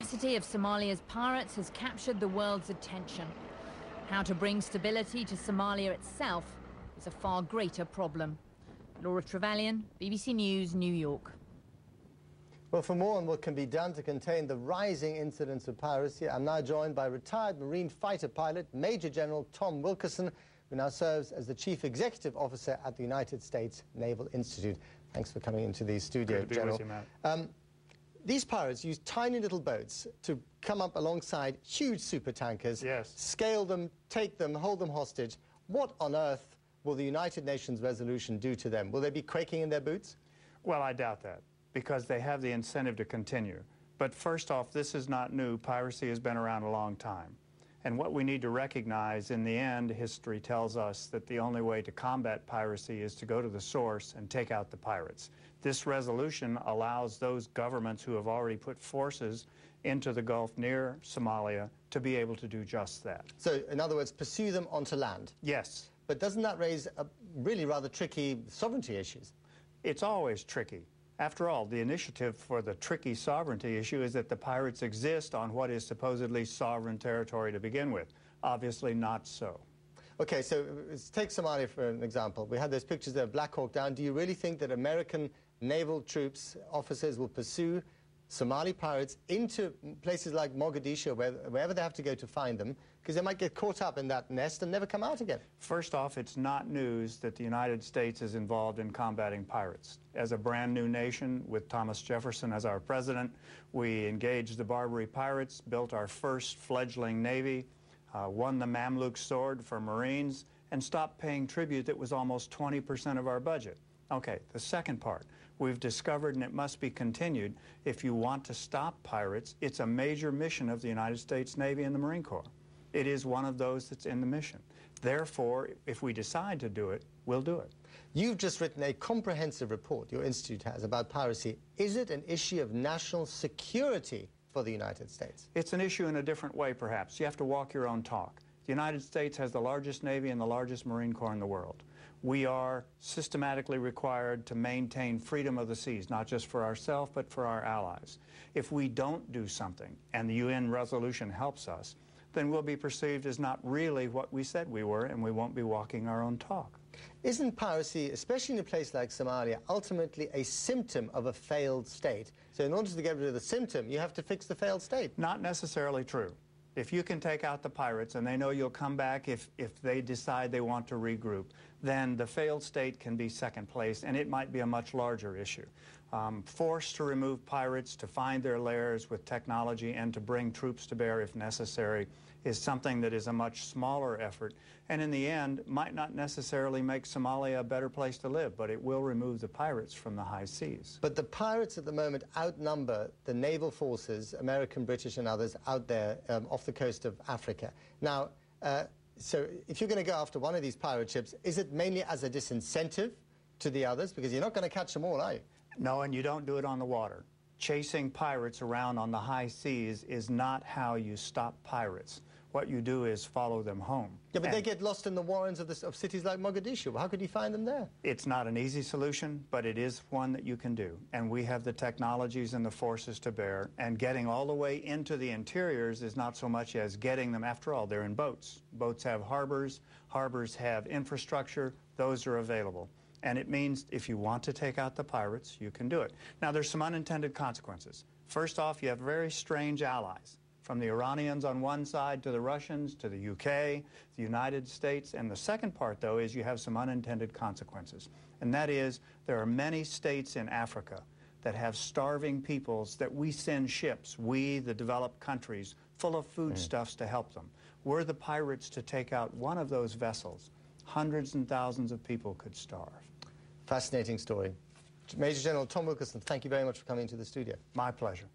audacity of Somalia's pirates has captured the world's attention. How to bring stability to Somalia itself is a far greater problem. Laura Trevelyan, BBC News, New York. Well, for more on what can be done to contain the rising incidence of piracy, I'm now joined by retired Marine fighter pilot Major General Tom Wilkerson, who now serves as the Chief Executive Officer at the United States Naval Institute. Thanks for coming into the studio, Good to be General. with you, Matt. These pirates use tiny little boats to come up alongside huge supertankers, Yes. scale them, take them, hold them hostage. What on earth will the United Nations resolution do to them? Will they be quaking in their boots? Well, I doubt that, because they have the incentive to continue. But first off, this is not new. Piracy has been around a long time. And what we need to recognize, in the end, history tells us that the only way to combat piracy is to go to the source and take out the pirates. This resolution allows those governments who have already put forces into the Gulf near Somalia to be able to do just that. So, in other words, pursue them onto land? Yes. But doesn't that raise really rather tricky sovereignty issues? It's always tricky. After all, the initiative for the tricky sovereignty issue is that the pirates exist on what is supposedly sovereign territory to begin with. Obviously not so. Okay, so let's take Somalia for an example. We had those pictures there of Black Hawk Down. Do you really think that American naval troops, officers, will pursue Somali pirates into places like Mogadishu, wherever they have to go to find them, because they might get caught up in that nest and never come out again? First off, it's not news that the United States is involved in combating pirates. As a brand new nation, with Thomas Jefferson as our president, we engaged the Barbary pirates, built our first fledgling navy, won the Mamluk sword for Marines, and stopped paying tribute that was almost 20% of our budget. Okay, the second part. We've discovered, and it must be continued, if you want to stop pirates, it's a major mission of the United States Navy and the Marine Corps. It is one of those that's in the mission. Therefore, if we decide to do it, we'll do it. You've just written a comprehensive report, your institute has, about piracy. Is it an issue of national security for the United States? It's an issue in a different way, perhaps. You have to walk your own talk. The United States has the largest Navy and the largest Marine Corps in the world. We are systematically required to maintain freedom of the seas, not just for ourselves, but for our allies. If we don't do something, and the UN resolution helps us, then we'll be perceived as not really what we said we were, and we won't be walking our own talk. Isn't piracy, especially in a place like Somalia, ultimately a symptom of a failed state? So in order to get rid of the symptom, you have to fix the failed state. Not necessarily true. If you can take out the pirates, and they know you'll come back if they decide they want to regroup, then the failed state can be second place, and it might be a much larger issue. Forced to remove pirates, to find their lairs with technology, and to bring troops to bear if necessary is something that is a much smaller effort, and in the end might not necessarily make Somalia a better place to live, but it will remove the pirates from the high seas. But the pirates at the moment outnumber the naval forces, American, British and others, out there off the coast of Africa. Now, so if you're going to go after one of these pirate ships, is it mainly as a disincentive to the others? Because you're not going to catch them all, are you? No, and you don't do it on the water. Chasing pirates around on the high seas is not how you stop pirates. What you do is follow them home. Yeah, but they get lost in the warrens of cities like Mogadishu. How could you find them there? It's not an easy solution, but it is one that you can do. And we have the technologies and the forces to bear. And getting all the way into the interiors is not so much as getting them. After all, they're in boats. Boats have harbors. Harbors have infrastructure. Those are available. And it means if you want to take out the pirates, you can do it. Now, there's some unintended consequences. First off, you have very strange allies. From the Iranians on one side to the Russians to the UK, the United States. And the second part, though, is you have some unintended consequences. And that is there are many states in Africa that have starving peoples that we send ships, we, the developed countries, full of foodstuffs to help them. Were the pirates to take out one of those vessels, hundreds and thousands of people could starve. Fascinating story. Major General Tom Wilkerson, thank you very much for coming to the studio. My pleasure.